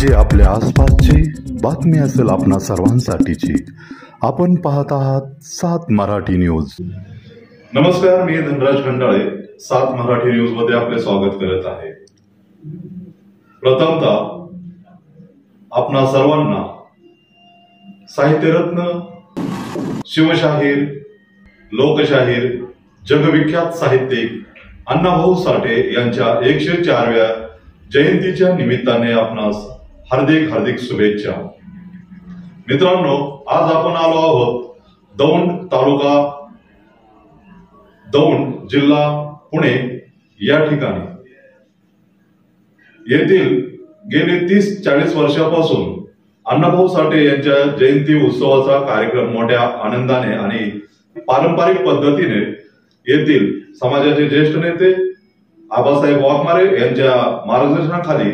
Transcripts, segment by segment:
जी आपल्या आसपासची बातमी असेल आपणा सर्वांसाठीची। आपण पाहत आहात 7 मराठी न्यूज। नमस्कार, मी धनराज खंडाळे 7 मराठी न्यूज मध्ये आपले स्वागत करत आहे। प्रथमतः आपणा सर्वांना साहित्यरत्न, शिवशाहीर, लोकशाहीर, जगविख्यात साहित्यिक अण्णाभाऊ साठे यांच्या 104व्या जयंतीच्या निमित्ताने आपणास हार्दिक हार्दिक शुभेच्छा। मित्रांनो, आज आपण आलो आहोत दौंड तालुका, दौंड जिल्हा पुणे या ठिकाणी। येथील गेले 30-40 वर्षापासून अण्णाभाऊ साठे यांच्या जयंती उत्सवाचा कार्यक्रम मोठ्या आनंदाने आणि पारंपरिक पद्धतीने येथील समाजाचे ज्येष्ठ नेते आबासाहेब वाघमारे यांच्या मार्गदर्शनाखाली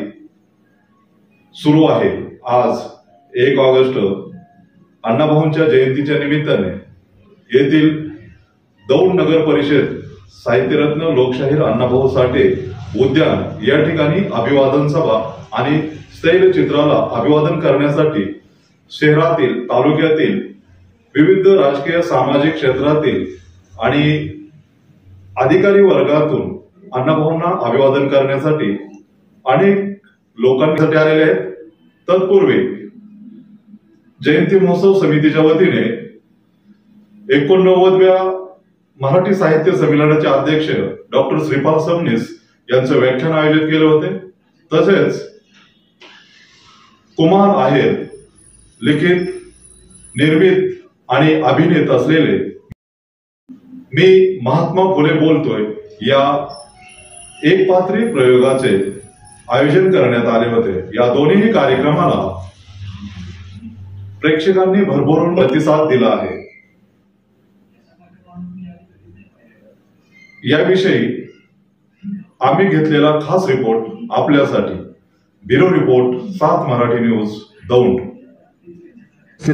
सुरू आहे। आज 1 ऑगस्ट अण्णाभाऊंच्या जयंतीच्या निमित्ताने येथील दौंड नगर परिषद साहित्यरत्न लोकशाहीर अण्णाभाऊ साठे उद्यान या ठिकाणी अभिवादन सभा आणि स्थैलचित्राला अभिवादन करण्यासाठी शहरातील, तालुक्यातील विविध राजकीय सामाजिक क्षेत्रातील आणि अधिकारी वर्गातून अण्णाभाऊंना अभिवादन करण्यासाठी अनेक लोकांसाठी आलेले आहेत। तत्पूर्वी जयंती महोत्सव समितीच्या वतीने 89व्या मराठी साहित्य संमेलनाचे अध्यक्ष डॉक्टर श्रीपाल सबनीस यांचं व्याख्यान आयोजित केले होते। तसेच कुमार आहेर लिखित, निर्मित आणि अभिनेत असलेले मी महात्मा फुले बोलतोय या एकपात्री प्रयोगाचे आयोजन करण्यात आले होते। या दोन्ही कार्यक्रमाला प्रेक्षकांनी भरभरून प्रतिसाद दिला आहे। याविषयी आम्ही घेतलेला खास रिपोर्ट आपल्यासाठी। Bureau report 7 Marathi news, Daund.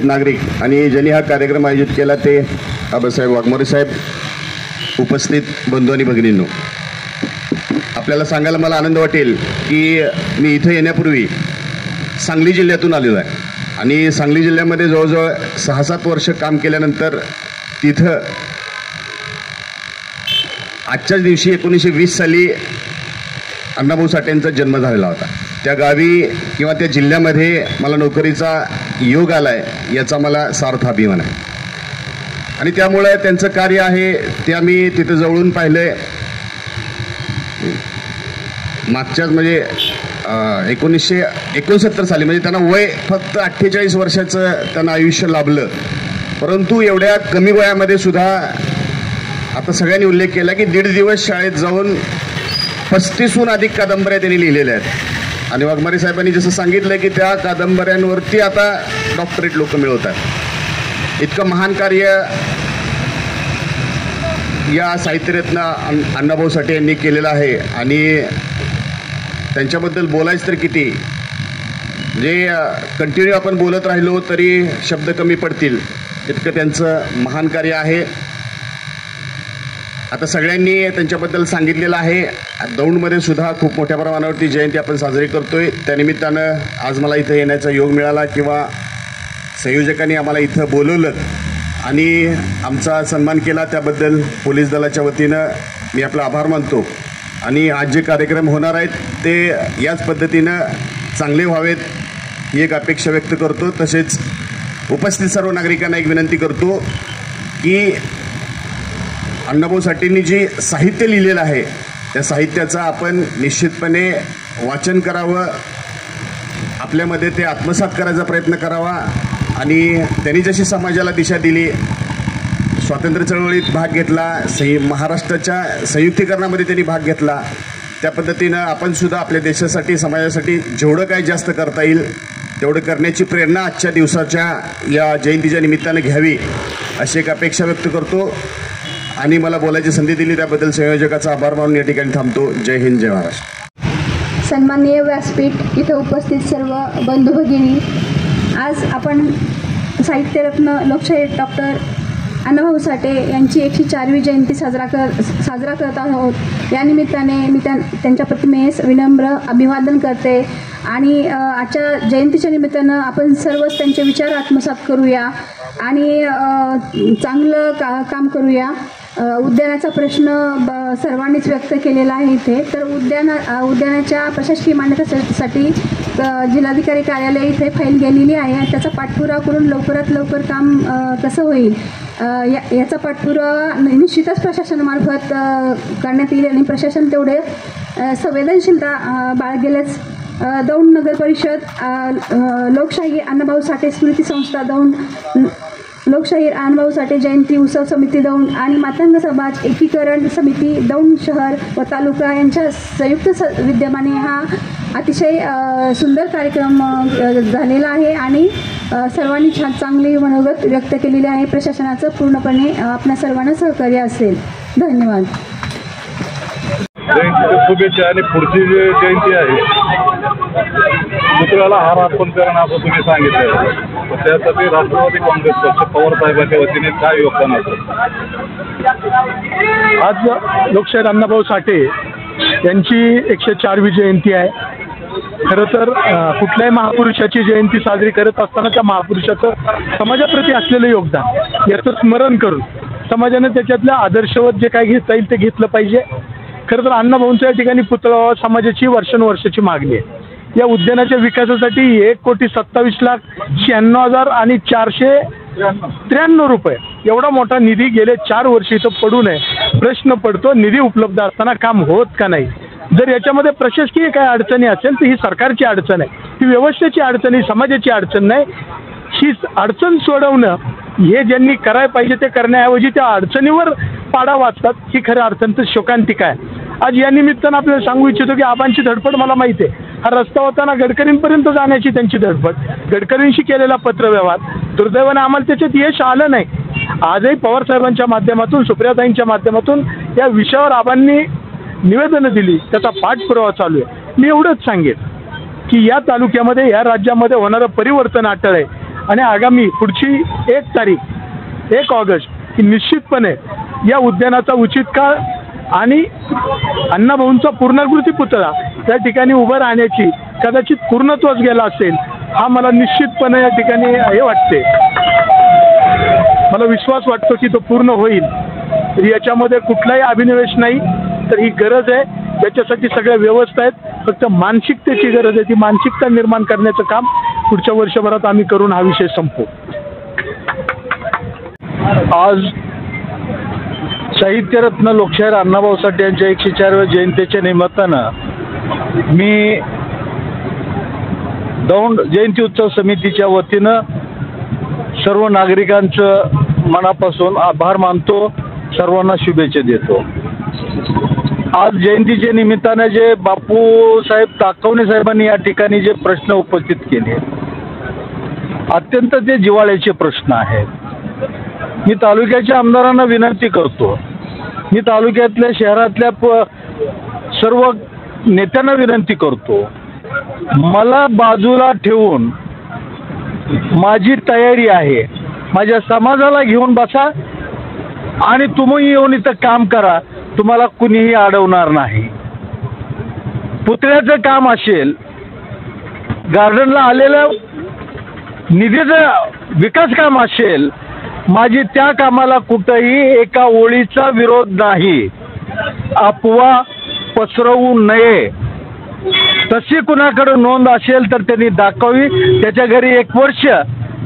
नागरिक आणि ज्यांनी हा कार्यक्रम आयोजित केला ते आबासाहेब वाघमारे साहेब, उपस्थित बंधू आणि भगिनींनो, आपल्याला सांगायला मला आनंद वाटेल की मी इथे येण्यापूर्वी सांगली जिल्ह्यातून आलेलो आहे आणि सांगली जिल्ह्यामध्ये जवळजवळ 6-7 वर्ष काम केल्यानंतर तिथं आजच्याच दिवशी 1920 साली अण्णाभाऊ साठेंचा जन्म झालेला होता। त्या गावी किंवा त्या जिल्ह्यामध्ये मला नोकरीचा योग आलाय याचा मला सार्थ अभिमान आहे आणि त्यामुळे त्यांचं कार्य आहे ते आम्ही तिथं जवळून पाहिलंय। मागच्याच म्हणजे 1969 साली, म्हणजे त्यांना वय फक्त 48 वर्षाचं त्यांना आयुष्य लाभलं, परंतु एवढ्या कमी वयामध्ये सुद्धा आता सगळ्यांनी उल्लेख केला की 1.5 दिवस शाळेत जाऊन 35हून अधिक कादंबऱ्या त्यांनी लिहिलेल्या आहेत आणि वाघमारे साहेबांनी जसं सांगितलं की त्या कादंबऱ्यांवरती आता डॉक्टरेट लोक मिळवतात। इतकं महान कार्य या साहित्यरत्न अण्णाभाऊ साठे यांनी केलेलं आहे आणि त्यांच्याबद्दल बोलायचं तर किती, जे कंटिन्यू आपण बोलत राहिलो तरी शब्द कमी पडतील, इतकं त्यांचं महान कार्य आहे। आता सगळ्यांनी त्यांच्याबद्दल सांगितलेलं आहे। दौंडमध्ये सुद्धा खूप मोठ्या प्रमाणावरती जयंती आपण साजरी करतोय। त्यानिमित्तानं आज मला इथं येण्याचा योग मिळाला किंवा संयोजकांनी आम्हाला इथं बोलवलं आणि आमचा सन्मान केला, त्याबद्दल पोलीस दलाच्या वतीनं मी आपला आभार मानतो आणि आज जे कार्यक्रम होणार आहेत ते याच पद्धतीनं चांगले व्हावेत ही एक अपेक्षा व्यक्त करतो। तसेच उपस्थित सर्व नागरिकांना एक विनंती करतो की अण्णाभाऊ साठेंनी जे साहित्य लिहिलेलं आहे त्या साहित्याचा आपण निश्चितपणे वाचन करावं, आपल्यामध्ये ते आत्मसात करायचा प्रयत्न करावा आणि त्यांनी जशी समाजाला दिशा दिली, स्वातंत्र्य चळवळीत भाग घेतला, महाराष्ट्राच्या संयुक्तीकरणामध्ये त्यांनी भाग घेतला, त्या पद्धतीनं आपण सुद्धा आपल्या देशासाठी, समाजासाठी जेवढं काही जास्त करता येईल तेवढं करण्याची प्रेरणा आजच्या दिवसाच्या या जयंतीच्या निमित्तानं घ्यावी अशी एक अपेक्षा व्यक्त करतो आणि मला बोलायची संधी दिली त्याबद्दल संयोजकाचा आभार मानून या ठिकाणी थांबतो। जय हिंद, जय महाराष्ट्र। सन्माननीय व्यासपीठ, इथं उपस्थित सर्व बंधू भगिनी, आज आपण साहित्यरत्न लोकशाहीर डॉक्टर अण्णाभाऊ साठे यांची 104वी जयंती साजरा करत आहोत। या निमित्ताने मी त्यांच्या प्रतिमेस विनम्र अभिवादन करते आणि आजच्या जयंतीच्या निमित्तानं आपण सर्वच त्यांचे विचार आत्मसात करूया आणि चांगलं काम करूया. उद्यानाचा प्रश्न सर्वांनीच व्यक्त केलेला आहे इथे. तर उद्यानाच्या प्रशासकीय मान्यतेसाठी जिल्हाधिकारी कार्यालय इथे फाईल गेलेली आहे. त्याचा पाठपुरावा करून लवकरात लवकर काम कसं होईल याचा पाठपुरावा निश्चितच प्रशासनामार्फत करण्यात येईल आणि प्रशासन तेवढे संवेदनशीलता बाळगेलच. दौंड नगर परिषद लोकशाही अण्णाभाऊ साठे स्मृती संस्था दौंड, लोकशाही अण्णाभाऊ साठे जयंती उत्सव समिती दौंड आणि मातंग समाज एकीकरण समिती दौंड शहर व तालुका यांच्या संयुक्त विद्यमाने हा अतिशय सुंदर कार्यक्रम झालेला आहे आणि सर्वांनी चांगली मनोगत व्यक्त केलेली आहे. प्रशासनाचं पूर्णपणे आपल्या सर्वांना सहकार्य असेल. धन्यवाद. जयंतीच्या शुभेच्छा. आणि पुढची जी जयंती आहे पुतळ्याला हार अर्पण करणं असं तुम्ही सांगितलं, त्यासाठी राष्ट्रवादी काँग्रेस पक्ष पवार साहेबांच्या वतीने काय योगदान असेल? आज लोकशाहीर अण्णाभाऊ साठे यांची 104वी जयंती आहे. खरं तर कुठल्याही महापुरुषाची जयंती साजरी करत असताना त्या महापुरुषाचं समाजाप्रती असलेलं योगदान याचं स्मरण करून समाजाने त्याच्यातल्या आदर्शवत जे काय घेता येईल ते घेतलं पाहिजे. खरं तर अण्णाभाऊंच्या या ठिकाणी पुतळा समाजाची वर्षानुवर्षाची मागणी आहे. या उद्यानाच्या विकासासाठी 1,27,96,000 आणि 493 रुपये एवढा मोठा निधी गेले 4 वर्ष इथं पडू नये. प्रश्न पडतो, निधी उपलब्ध असताना काम होत का नाही. जर याच्यामध्ये प्रशासकीय काय अडचणी असेल तर ही सरकारची अडचण आहे, ही व्यवस्थेची अडचण, ही समाजाची अडचण नाही. ही अडचण सोडवणं हे ज्यांनी करायला पाहिजे ते करण्याऐवजी त्या अडचणीवर पाडा वाचतात, ही खऱ्या अर्थानं शोकांतिका आहे. आज या निमित्तानं आपल्याला सांगू इच्छितो की आबांची धडपड मला माहिती आहे. हा रस्ता होताना गडकरींपर्यंत जाण्याची त्यांची धडपड, गडकरींशी केलेला पत्रव्यवहार, दुर्दैवाने आम्हाला त्याच्यात यश आलं नाही. आजही पवार साहेबांच्या माध्यमातून, सुप्रियाताईंच्या माध्यमातून या विषयावर आबांनी निवेदनं दिली, त्याचा पाठपुरावा चालू आहे. मी एवढंच सांगेन की या तालुक्यामध्ये, या राज्यामध्ये होणारं परिवर्तन अटळ आहे आणि आगामी पुढची 1 तारीख 1 ऑगस्ट ही निश्चितपणे या उद्यानाचा उचित काळ आणि अण्णाभाऊंचा पूर्णाकृती पुतळा त्या ठिकाणी उभं राहण्याची कदाचित पूर्णत्वच गेला असेल, हा मला निश्चितपणे या ठिकाणी हे वाटते. मला विश्वास वाटतो की तो पूर्ण होईल. याच्यामध्ये कुठलाही अभिनिवेश नाही, तर ही गरज आहे. त्याच्यासाठी सगळ्या व्यवस्था आहेत, फक्त मानसिकतेची गरज आहे. ती मानसिकता निर्माण करण्याचं काम पुढच्या वर्षभरात आम्ही करून हा विषय संपवू. आज साहित्यरत्न लोकशाहीर अण्णाभाऊ साठे यांच्या 104व्या जयंतीच्या निमित्तानं मी दौंड जयंती उत्सव समितीच्या वतीनं सर्व नागरिकांचं मनापासून आभार मानतो, सर्वांना शुभेच्छा देतो. आज जयंतीच्या निमित्तानं जे बापूसाहेब ताकवणे साहेबांनी या ठिकाणी जे प्रश्न उपस्थित केले, अत्यंत ते जिव्हाळ्याचे प्रश्न आहेत. मी तालुक्याच्या आमदारांना विनंती करतो, मी तालुक्यातल्या शहरातल्या सर्व नेत्यांना विनंती करतो, मला बाजूला ठेवून माझी तयारी आहे, माझ्या समाजाला घेऊन बसा आणि तुम्ही येऊन इथं काम करा, तुम्हाला कुणीही अडवणार नाही. पुतळ्याचं काम असेल, गार्डनला आलेलं निधीचं विकास काम असेल, माझी त्या कामाला कुठंही एका ओळीचा विरोध नाही. अफवा पसरवू नये. तशी कुणाकडे नोंद असेल तर त्यांनी दाखवावी. त्याच्या घरी 1 वर्ष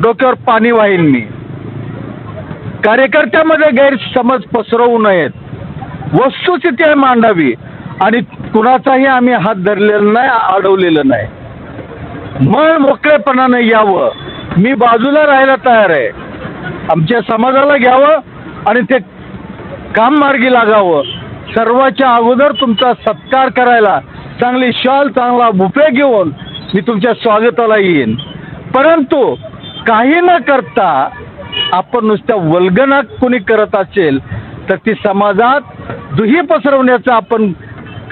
डोक्यावर पाणी वाहीन मी. कार्यकर्त्यामध्ये गैरसमज पसरवू नयेत, वस्तुस्थिती मांडावी आणि कुणाचाही आम्ही हात धरलेला नाही, अडवलेलं नाही. मन मोकळेपणानं यावं. मी बाजूला राहायला तयार आहे. आमच्या समाजाला घ्यावं आणि ते काम मार्गी लागावं. सर्वाच्या अगोदर तुमचा सत्कार करायला चांगली शॉल, चांगला बुफे घेऊन मी तुमच्या स्वागताला येईन. परंतु काही न करता आपण नुसत्या वल्गना कोणी करत असेल तर ती समाजात दुही पसरवण्याचं, आपण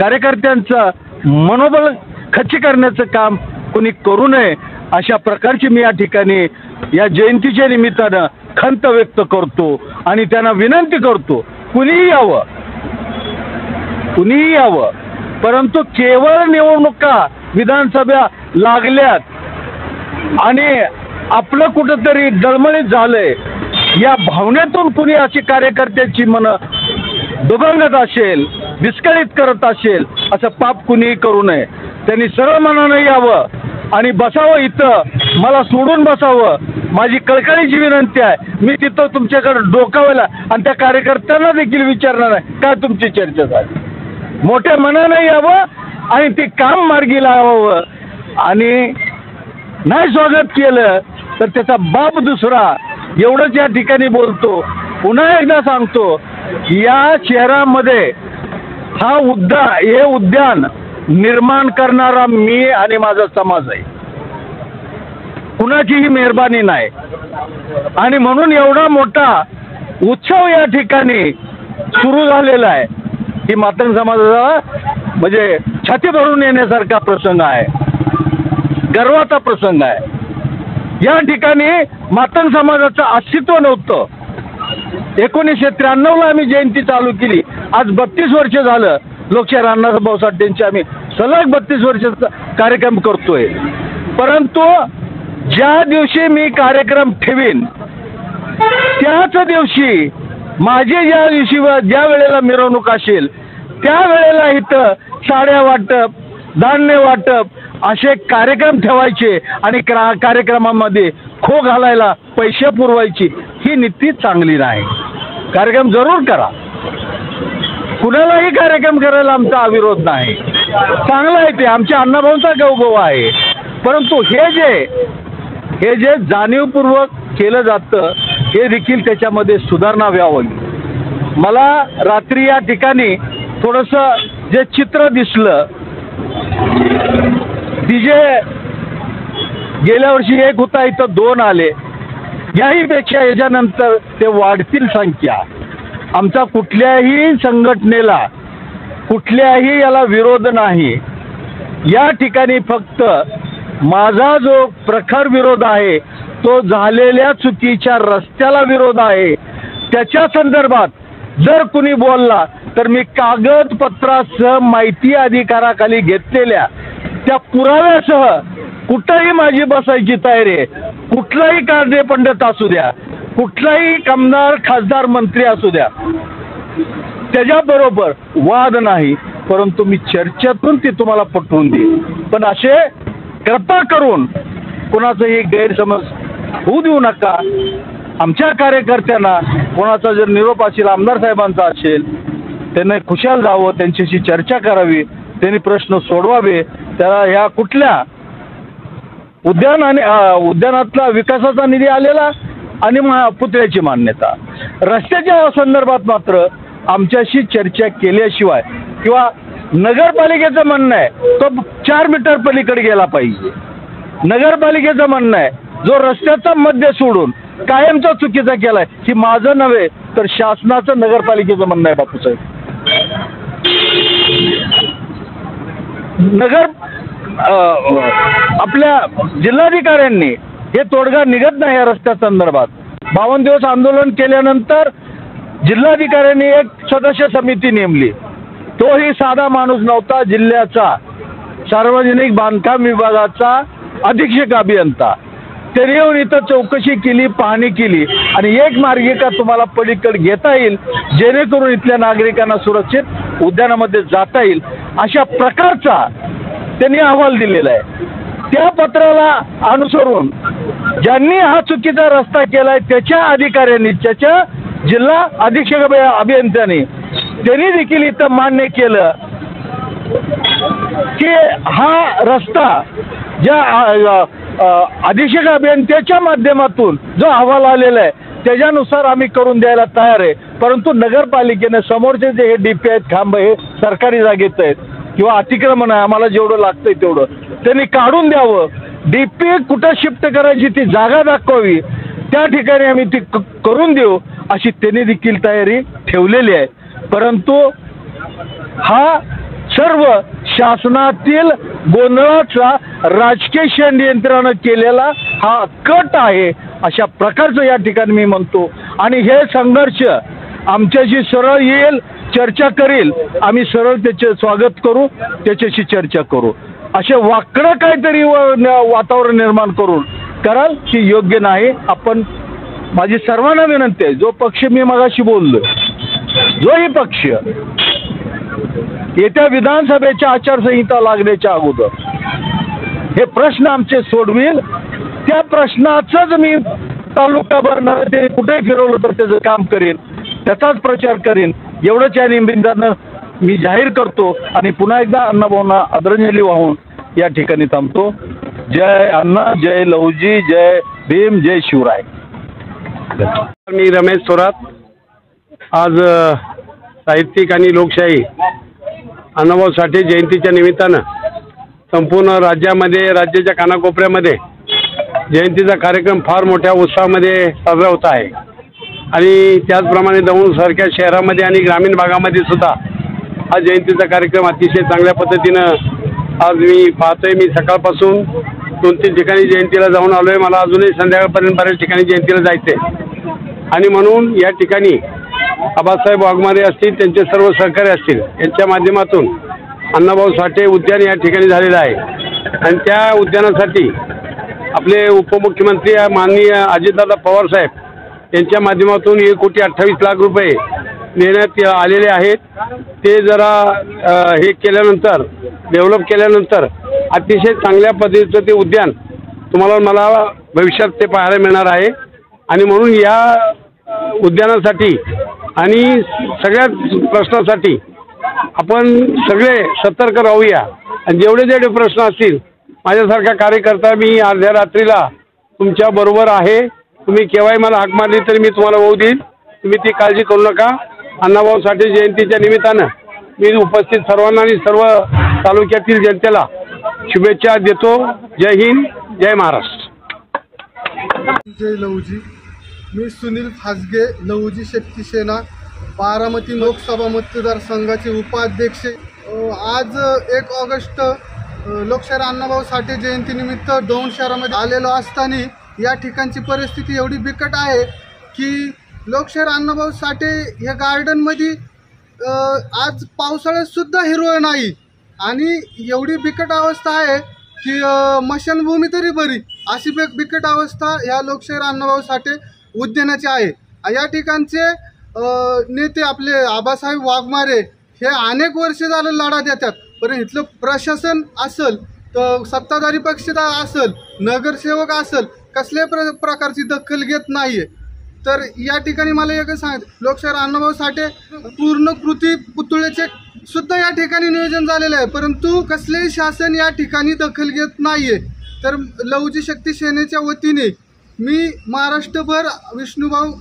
कार्यकर्त्यांचं मनोबल खच्ची करण्याचं काम कोणी करू नये, अशा प्रकारची मी या ठिकाणी या जयंतीच्या निमित्तानं खंत व्यक्त करतो आणि त्यांना विनंती करतो, कुणीही यावं, परंतु केवळ निवडणुका विधानसभा लागल्यात आणि आपलं कुठंतरी डळमळीत झालंय या भावनेतून कुणी अशी कार्यकर्त्याची मन दुभंगत असेल, विस्कळीत करत असेल, असं पाप कुणीही करू नये. त्यांनी सरळ मनानं यावं आणि बसावं इथं, मला सोडून बसावं. माझी कळकळीची विनंती आहे. मी तिथं तुमच्याकडे डोकावायला आणि त्या कार्यकर्त्यांना देखील विचारणार आहे काय तुमची चर्चा झाली. मोठ्या मनानं यावं आणि ते काम मार्गी लावावं आणि नाही स्वागत केलं तर त्याचा बाप दुसरा. एवढंच या ठिकाणी बोलतो. पुन्हा एकदा सांगतो, या शहरामध्ये हे उद्यान निर्माण करणारा मी आणि माझा समाज आहे. कुणाचीही मेहरबानी नाही आणि म्हणून एवढा मोठा उत्सव या ठिकाणी सुरू झालेला आहे की मातंग समाजाचा म्हणजे छाती भरून येण्यासारखा प्रसंग आहे, गर्वाचा प्रसंग आहे. या ठिकाणी मातंग समाजाचं अस्तित्व नव्हतं. 1993ला आम्ही जयंती चालू केली. आज 32 वर्ष झालं. लोकशाहीर अण्णाभाऊ साठेंचे आम्ही सलग 32 वर्षाचा कार्यक्रम करतोय. परंतु ज्या दिवशी मी कार्यक्रम ठेवीन त्याच दिवशी माझे ज्या वेळेला मिरवणूक असेल त्यावेळेला इथं साड्या वाटप, धान्य वाटप असे कार्यक्रम ठेवायचे आणि कार्यक्रमामध्ये खो घालायला पैसे पुरवायची ही नीती चांगली नाही. कार्यक्रम जरूर करा, कुणालाही कार्यक्रम करायला आमचा अविरोध नाही, चांगला आहे ते, आमच्या अण्णाभाऊंचा गौरव आहे. परंतु हे जे जाणीवपूर्वक केलं जातं हे देखील त्याच्यामध्ये सुधारणा व्हावी. मला रात्री या ठिकाणी थोडंसं जे चित्र दिसलं, डीजे गेल्या वर्षी 1 होता, इथं 2 आले. याहीपेक्षा याच्यानंतर ते वाढतील संख्या. आमचा कुठल्याही संघटनेला कुठल्याही याला विरोध नाही. या ठिकाणी फक्त माझा जो प्रखर विरोध आहे तो झालेल्या चुकीच्या रस्त्याला विरोध आहे. त्याच्या संदर्भात जर कुणी बोलला तर मी कागदपत्रासह माहिती अधिकाराखाली घेतलेल्या त्या पुराव्यासह कुठंही माझी बसायची तयारी आहे. कुठलाही कारणे पंडित असू द्या, कुठलाही आमदार, खासदार, मंत्री असू द्या, त्याच्याबरोबर वाद नाही, परंतु मी चर्चेतून ती तुम्हाला पटवून देईन. पण असे कृपा करून कोणाचाही गैरसमज होऊ देऊ नका. आमच्या कार्यकर्त्यांना कोणाचा जर निरोप असेल, आमदार साहेबांचा असेल, त्यांना खुशाल जावं, त्यांच्याशी चर्चा करावी, त्यांनी प्रश्न सोडवावे. त्याला ह्या कुठल्या उद्यानातला विकासाचा निधी आलेला आणि पुतळ्याची मान्यता, रस्त्याच्या संदर्भात मात्र आमच्याशी चर्चा केल्याशिवाय किंवा नगरपालिकेचं म्हणणं आहे तो 4 मीटर पलीकडे गेला पाहिजे. नगरपालिकेचं म्हणणं आहे जो रस्त्याचा मध्य सोडून कायमचा चुकीचा केलाय, ही माझं नव्हे तर शासनाचं, नगरपालिकेचं म्हणणं आहे. बापूसाहेब, आपल्या जिल्हाधिकाऱ्यांनी हे तोडगा निघत नाही या रस्त्या संदर्भात. 52 दिवस आंदोलन केल्यानंतर जिल्हाधिकाऱ्यांनी एक सदस्य समिती नेमली. तोही साधा माणूस नव्हता, जिल्ह्याचा सार्वजनिक बांधकाम विभागाचा अधीक्षक अभियंता. त्याने येऊन इथं चौकशी केली, पाहणी केली आणि एक मार्गिका तुम्हाला पलीकडे घेता येईल जेणेकरून इथल्या नागरिकांना सुरक्षित उद्यानामध्ये जाता येईल अशा प्रकारचा त्यांनी अहवाल दिलेला आहे. त्या पत्राला अनुसरून ज्यांनी हा चुकीचा रस्ता केलाय त्याच्या अधिकाऱ्यांनी, त्याच्या जिल्हा अधीक्षक अभियंत्यांनी त्यांनी देखील इथं मान्य केलं की हा रस्ता ज्या अधीक्षक अभियंत्याच्या माध्यमातून जो अहवाल आलेला आहे त्याच्यानुसार आम्ही करून द्यायला तयार आहे. परंतु नगरपालिकेने समोरचे जे हे डीपी आहेत, खांब, हे सरकारी जागेत आहेत किंवा अतिक्रमण आहे, आम्हाला जेवढं लागतंय तेवढं त्यांनी काढून द्यावं. डीपी कुठं शिफ्ट करायची ती जागा दाखवावी, त्या ठिकाणी आम्ही ती करून देऊ अशी त्यांनी देखील तयारी ठेवलेली आहे. परंतु हा सर्व शासनातील गोंधळाचा राजकीय षड्यंत्रानं केलेला हा कट आहे अशा प्रकारचं या ठिकाणी मी म्हणतो. आणि हे संघर्ष आमच्याशी सरळ येईल, चर्चा करील, आम्ही सरळ त्याचे स्वागत करू, त्याच्याशी चर्चा करू. असे वाकडं काहीतरी वातावरण निर्माण करून कराल की योग्य नाही. आपण माझी सर्वांना विनंती आहे, जो पक्ष मी मगाशी बोललो, जोही पक्ष येत्या विधानसभेच्या आचारसंहिता लागण्याच्या अगोदर हे प्रश्न आमचे सोडवेल, त्या प्रश्नाचंच मी तालुकाभर ते कुठे फिरवलं तर त्याचं काम करेन, त्याचाच प्रचार करेन. एवढंच या निमित्तानं मी जाहीर करतो आणि पुन्हा एकदा अण्णाभाऊंना आदरांजली वाहून या ठिकाणी थांबतो. जय अण्णा, जय लहुजी, जय भीम, जय शिवराय. मी रमेश थोरात. आज साहित्यिक आणि लोकशाही अण्णाभाऊ साठे जयंतीच्या निमित्तानं संपूर्ण राज्यामध्ये, राज्याच्या कानाकोपऱ्यामध्ये जयंतीचा कार्यक्रम फार मोठ्या उत्साहामध्ये साजरा होत आहे. आणि त्याचप्रमाणे दौंडसारख्या शहरामध्ये आणि ग्रामीण भागामध्ये सुद्धा हा जयंतीचा कार्यक्रम अतिशय चांगल्या पद्धतीनं आज मी पाहतोय. मी सकाळपासून 2-3 ठिकाणी जयंतीला जाऊन आलो आहे. मला अजूनही संध्याकाळपर्यंत बऱ्याच ठिकाणी जयंतीला जायचं आहे. आणि म्हणून या ठिकाणी आबासाहेब वाघमारे असतील, त्यांचे सर्व सहकारी असतील, यांच्या माध्यमातून अण्णाभाऊ साठे उद्यान या ठिकाणी झालेलं आहे. आणि त्या उद्यानासाठी आपले उपमुख्यमंत्री माननीय अजितदादा पवार साहेब यांच्या माध्यमातून 1,28,00,000 रुपये देण्यात आलेले आहेत. ते जरा हे केल्यानंतर, डेव्हलप केल्यानंतर अतिशय चांगल्या पद्धतीचं ते उद्यान तुम्हाला मला भविष्यात ते पाहायला मिळणार आहे. आणि म्हणून या उद्यानासाठी आणि सगळ्याच प्रश्नासाठी आपण सगळे सतर्क राहूया. आणि जेवढे प्रश्न असतील, माझ्यासारखा कार्यकर्ता मी अर्ध्या रात्रीला तुमच्या बरोबर आहे. तुम्ही केव्हाही मला हाक मारली तरी मी तुम्हाला होऊ देईल. तुम्ही ती काळजी करू नका. अण्णाभाऊ साठे जयंतीच्या निमित्तानं मी उपस्थित सर्वांना आणि सर्व तालुक्यातील जनतेला शुभेच्छा देतो. जय हिंद, जय महाराष्ट्र. जय लहुजी. मी सुनील फासगे, लहुजी शक्ती सेना, बारामती लोकसभा मतदारसंघाचे उपाध्यक्ष. आज 1 ऑगस्ट लोकशाहीर अण्णाभाऊ साठे जयंतीनिमित्त दौंड शहरामध्ये आलेलो असताना या ठिकाणची परिस्थिती एवढी बिकट आहे की लोकशाहीर अण्णाभाऊ साठे या गार्डनमध्ये आज पावसाळ्यात सुद्धा हिरवळ नाही. आणि एवढी बिकट अवस्था आहे की मशानभूमी तरी बरी, अशी बिकट अवस्था या लोकशाहीर अण्णाभाऊ साठे उद्यानाची आहे. या ठिकाणचे नेते आपले आबासाहेब वाघमारे हे अनेक वर्ष झालं लढा देतात, पण इथलं प्रशासन असेल तर सत्ताधारी पक्ष असेल, नगरसेवक असेल, कसल्याही प्रकारची दखल घेत नाही आहे. तर या ठिकाणी मला एकच सांगायचं, लोकशाहीर अण्णाभाऊ साठे पूर्ण कृती पुतळ्याचे सुद्धा या ठिकाणी नियोजन झालेलं आहे, परंतु कसलेही शासन या ठिकाणी दखल घेत नाही आहे. तर लहुजी शक्ती सेनेच्या वतीने मी महाराष्ट्रभर विष्णुभाऊ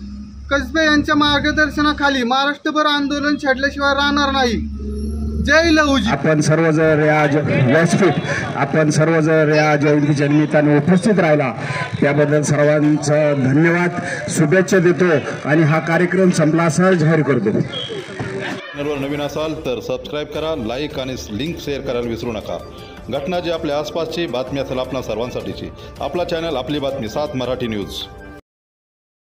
कसबे यांच्या मार्गदर्शनाखाली महाराष्ट्रभर आंदोलन छेडल्याशिवाय राहणार नाही. जय लहुजी. आपण सर्वजण या जयंतीच्या निमित्ताने उपस्थित राहिला त्याबद्दल सर्वांचं धन्यवाद, शुभेच्छा देतो आणि हा कार्यक्रम संपला असं जाहीर करतो. चॅनलवर नवीन असाल तर सबस्क्राईब करा, लाईक आणि लिंक शेअर करायला विसरू नका. घटना जी आपल्या आसपासची बातमी असेल आपणा सर्वांसाठीची, आपला चॅनल, आपली बातमी, 7 मराठी न्यूज.